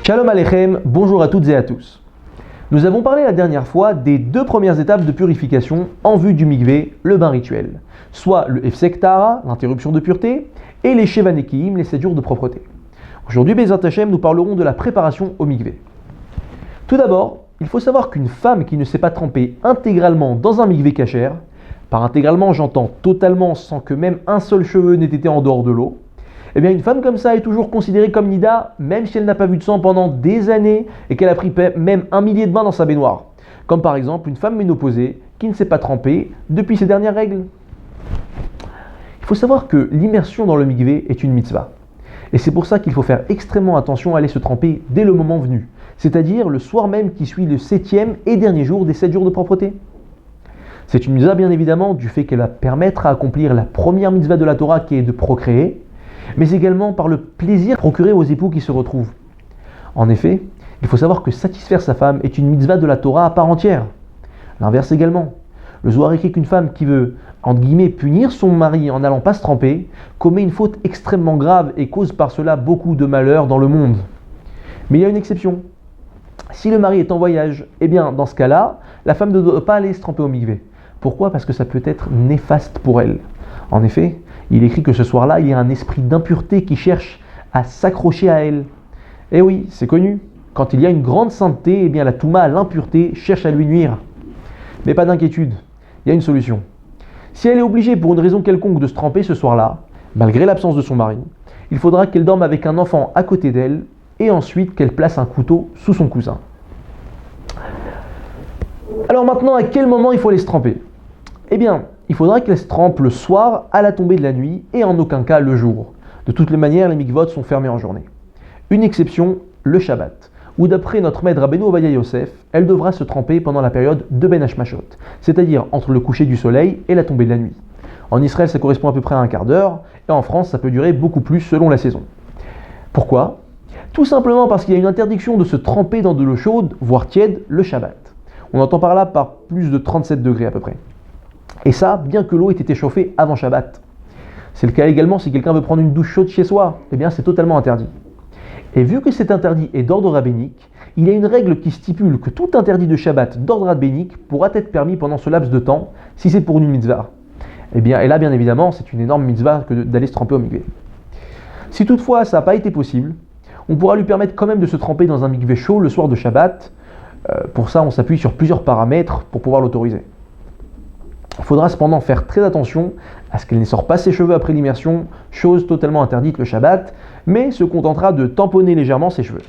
Shalom Aleichem, bonjour à toutes et à tous. Nous avons parlé la dernière fois des deux premières étapes de purification en vue du mikvé, le bain rituel, soit le Hefsek Tahara, l'interruption de pureté, et les Sheva Nekiim, les 7 jours de propreté. Aujourd'hui, Bezrat Hashem, nous parlerons de la préparation au mikvé. Tout d'abord, il faut savoir qu'une femme qui ne s'est pas trempée intégralement dans un mikvé kasher, par intégralement j'entends totalement sans que même un seul cheveu n'ait été en dehors de l'eau, eh bien une femme comme ça est toujours considérée comme nida, même si elle n'a pas vu de sang pendant des années et qu'elle a pris même 1 millier de bains dans sa baignoire. Comme par exemple une femme ménopausée qui ne s'est pas trempée depuis ses dernières règles. Il faut savoir que l'immersion dans le mikvé est une mitzvah. Et c'est pour ça qu'il faut faire extrêmement attention à aller se tremper dès le moment venu, c'est-à-dire le soir même qui suit le 7e et dernier jour des 7 jours de propreté. C'est une mitzvah bien évidemment du fait qu'elle va permettre à accomplir la première mitzvah de la Torah qui est de procréer, mais également par le plaisir procuré aux époux qui se retrouvent. En effet, il faut savoir que satisfaire sa femme est une mitzvah de la Torah à part entière. L'inverse également. Le Zohar écrit qu'une femme qui veut, entre guillemets, punir son mari en n'allant pas se tremper, commet une faute extrêmement grave et cause par cela beaucoup de malheur dans le monde. Mais il y a une exception. Si le mari est en voyage, eh bien dans ce cas-là, la femme ne doit pas aller se tremper au mikvé. Pourquoi ? Parce que ça peut être néfaste pour elle. En effet, il écrit que ce soir-là, il y a un esprit d'impureté qui cherche à s'accrocher à elle. Et oui, c'est connu. Quand il y a une grande sainteté, eh bien la touma, l'impureté, cherche à lui nuire. Mais pas d'inquiétude, il y a une solution. Si elle est obligée pour une raison quelconque de se tremper ce soir-là, malgré l'absence de son mari, il faudra qu'elle dorme avec un enfant à côté d'elle et ensuite qu'elle place un couteau sous son coussin. Alors maintenant, à quel moment il faut aller se tremper ? Eh bien, il faudra qu'elle se trempe le soir à la tombée de la nuit et en aucun cas le jour. De toutes les manières, les mikvot sont fermés en journée. Une exception, le Shabbat, où d'après notre maître Rabbeinu Ovadia Yosef, elle devra se tremper pendant la période de Ben Hashmashot, c'est-à-dire entre le coucher du soleil et la tombée de la nuit. En Israël, ça correspond à peu près à un quart d'heure, et en France, ça peut durer beaucoup plus selon la saison. Pourquoi ? Tout simplement parce qu'il y a une interdiction de se tremper dans de l'eau chaude, voire tiède, le Shabbat. On entend par là par plus de 37 degrés à peu près. Et ça, bien que l'eau ait été chauffée avant Shabbat. C'est le cas également si quelqu'un veut prendre une douche chaude chez soi, eh bien c'est totalement interdit. Et vu que cet interdit est d'ordre rabbinique, il y a une règle qui stipule que tout interdit de Shabbat d'ordre rabbinique pourra être permis pendant ce laps de temps, si c'est pour une mitzvah. Et là, bien évidemment, c'est une énorme mitzvah que d'aller se tremper au mikvé. Si toutefois ça n'a pas été possible, on pourra lui permettre quand même de se tremper dans un mikvé chaud le soir de Shabbat. Pour ça, on s'appuie sur plusieurs paramètres pour pouvoir l'autoriser. Il faudra cependant faire très attention à ce qu'elle ne sorte pas ses cheveux après l'immersion, chose totalement interdite le Shabbat, mais se contentera de tamponner légèrement ses cheveux.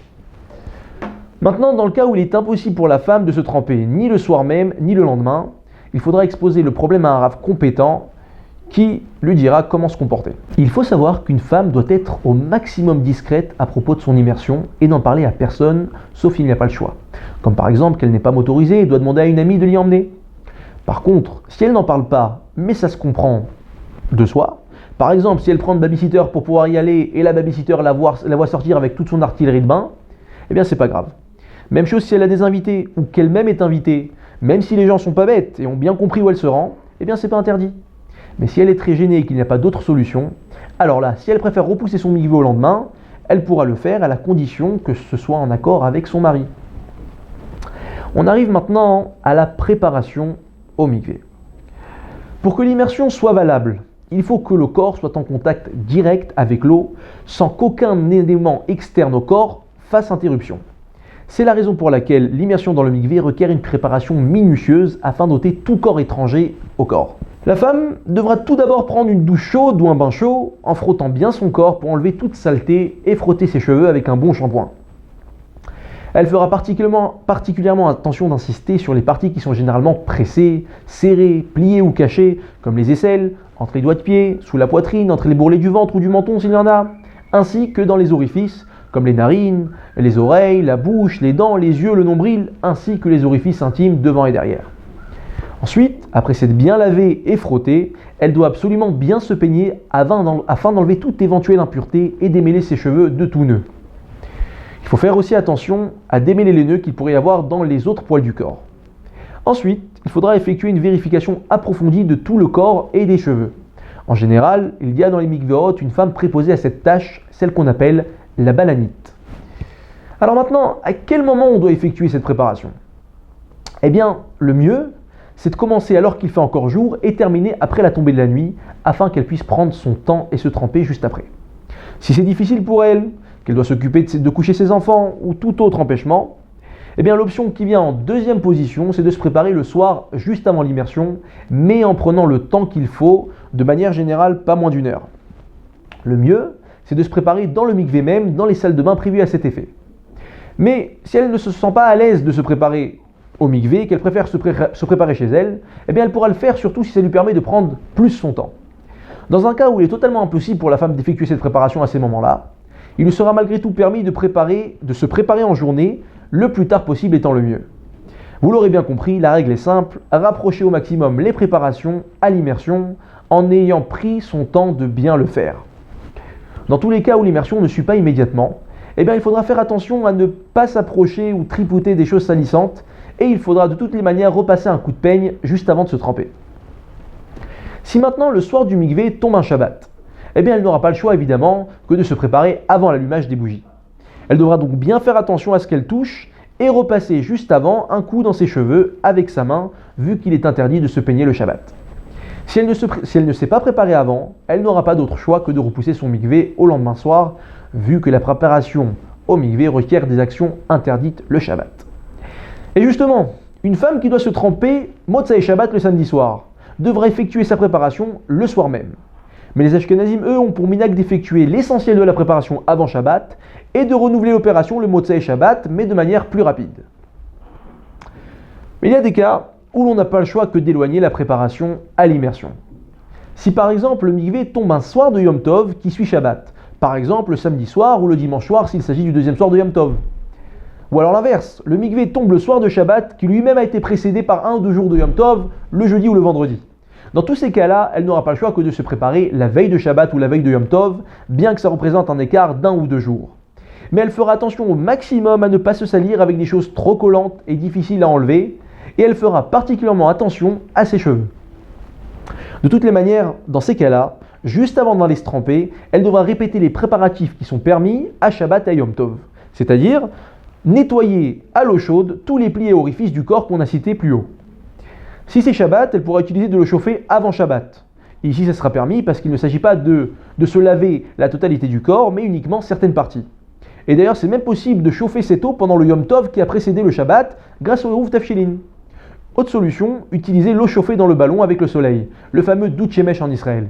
Maintenant, dans le cas où il est impossible pour la femme de se tremper ni le soir même, ni le lendemain, il faudra exposer le problème à un rav compétent qui lui dira comment se comporter. Il faut savoir qu'une femme doit être au maximum discrète à propos de son immersion et n'en parler à personne, sauf il n'y a pas le choix. Comme par exemple qu'elle n'est pas motorisée et doit demander à une amie de l'y emmener. Par contre, si elle n'en parle pas, mais ça se comprend de soi, par exemple si elle prend une babysitter pour pouvoir y aller et la babysitter la voit sortir avec toute son artillerie de bain, eh bien c'est pas grave. Même chose si elle a des invités ou qu'elle-même est invitée, même si les gens sont pas bêtes et ont bien compris où elle se rend, eh bien c'est pas interdit. Mais si elle est très gênée et qu'il n'y a pas d'autre solution, alors là, si elle préfère repousser son mikvé au lendemain, elle pourra le faire à la condition que ce soit en accord avec son mari. On arrive maintenant à la préparation au mikvé. Pour que l'immersion soit valable, il faut que le corps soit en contact direct avec l'eau sans qu'aucun élément externe au corps fasse interruption. C'est la raison pour laquelle l'immersion dans le mikvé requiert une préparation minutieuse afin d'ôter tout corps étranger au corps. La femme devra tout d'abord prendre une douche chaude ou un bain chaud en frottant bien son corps pour enlever toute saleté et frotter ses cheveux avec un bon shampoing. Elle fera particulièrement attention d'insister sur les parties qui sont généralement pressées, serrées, pliées ou cachées, comme les aisselles, entre les doigts de pied, sous la poitrine, entre les bourrelets du ventre ou du menton s'il y en a, ainsi que dans les orifices, comme les narines, les oreilles, la bouche, les dents, les yeux, le nombril, ainsi que les orifices intimes devant et derrière. Ensuite, après s'être bien lavée et frottée, elle doit absolument bien se peigner afin d'enlever toute éventuelle impureté et démêler ses cheveux de tout nœud. Il faut faire aussi attention à démêler les nœuds qu'il pourrait y avoir dans les autres poils du corps. Ensuite, il faudra effectuer une vérification approfondie de tout le corps et des cheveux. En général, il y a dans les mikvéot une femme préposée à cette tâche, celle qu'on appelle la balanite. Alors maintenant, à quel moment on doit effectuer cette préparation? Eh bien, le mieux, c'est de commencer alors qu'il fait encore jour et terminer après la tombée de la nuit, afin qu'elle puisse prendre son temps et se tremper juste après. Si c'est difficile pour elle, qu'elle doit s'occuper de coucher ses enfants ou tout autre empêchement, eh bien l'option qui vient en deuxième position, c'est de se préparer le soir juste avant l'immersion, mais en prenant le temps qu'il faut, de manière générale pas moins d'1 heure. Le mieux, c'est de se préparer dans le mikvé même, dans les salles de bain prévues à cet effet. Mais si elle ne se sent pas à l'aise de se préparer au mikvé, qu'elle préfère se préparer chez elle, eh bien elle pourra le faire surtout si ça lui permet de prendre plus son temps. Dans un cas où il est totalement impossible pour la femme d'effectuer cette préparation à ces moments-là, il lui sera malgré tout permis de se préparer en journée, le plus tard possible étant le mieux. Vous l'aurez bien compris, la règle est simple, rapprocher au maximum les préparations à l'immersion en ayant pris son temps de bien le faire. Dans tous les cas où l'immersion ne suit pas immédiatement, eh bien il faudra faire attention à ne pas s'approcher ou tripouter des choses salissantes et il faudra de toutes les manières repasser un coup de peigne juste avant de se tremper. Si maintenant le soir du mikvé tombe un Shabbat, eh bien elle n'aura pas le choix évidemment que de se préparer avant l'allumage des bougies. Elle devra donc bien faire attention à ce qu'elle touche et repasser juste avant un coup dans ses cheveux avec sa main, vu qu'il est interdit de se peigner le Shabbat. Si elle ne s'est pas préparée avant, elle n'aura pas d'autre choix que de repousser son mikvé au lendemain soir, vu que la préparation au mikvé requiert des actions interdites le Shabbat. Et justement, une femme qui doit se tremper Motzei Shabbat le samedi soir devra effectuer sa préparation le soir même. Mais les Ashkenazim, eux, ont pour minhag d'effectuer l'essentiel de la préparation avant Shabbat et de renouveler l'opération le Motzei Shabbat, mais de manière plus rapide. Mais il y a des cas où l'on n'a pas le choix que d'éloigner la préparation à l'immersion. Si par exemple le mikvé tombe un soir de Yom Tov qui suit Shabbat, par exemple le samedi soir ou le dimanche soir s'il s'agit du deuxième soir de Yom Tov. Ou alors l'inverse, le mikvé tombe le soir de Shabbat qui lui-même a été précédé par 1 ou 2 jours de Yom Tov, le jeudi ou le vendredi. Dans tous ces cas-là, elle n'aura pas le choix que de se préparer la veille de Shabbat ou la veille de Yom Tov, bien que ça représente un écart d'1 ou 2 jours. Mais elle fera attention au maximum à ne pas se salir avec des choses trop collantes et difficiles à enlever, et elle fera particulièrement attention à ses cheveux. De toutes les manières, dans ces cas-là, juste avant d'aller se tremper, elle devra répéter les préparatifs qui sont permis à Shabbat et à Yom Tov, c'est-à-dire nettoyer à l'eau chaude tous les plis et orifices du corps qu'on a cités plus haut. Si c'est Shabbat, elle pourra utiliser de l'eau chauffée avant Shabbat. Ici, ça sera permis parce qu'il ne s'agit pas de se laver la totalité du corps, mais uniquement certaines parties. Et d'ailleurs, c'est même possible de chauffer cette eau pendant le Yom Tov qui a précédé le Shabbat grâce au Eruv Tafshilin. Autre solution, utiliser l'eau chauffée dans le ballon avec le soleil, le fameux Dout Shemesh en Israël.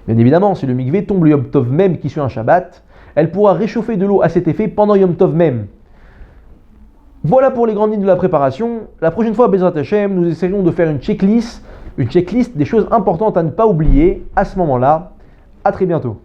Bien évidemment, si le mikvé tombe le Yom Tov même qui suit un Shabbat, elle pourra réchauffer de l'eau à cet effet pendant Yom Tov même. Voilà pour les grandes lignes de la préparation. La prochaine fois, Bezrat Hashem, nous essayerons de faire une checklist des choses importantes à ne pas oublier à ce moment-là. À très bientôt.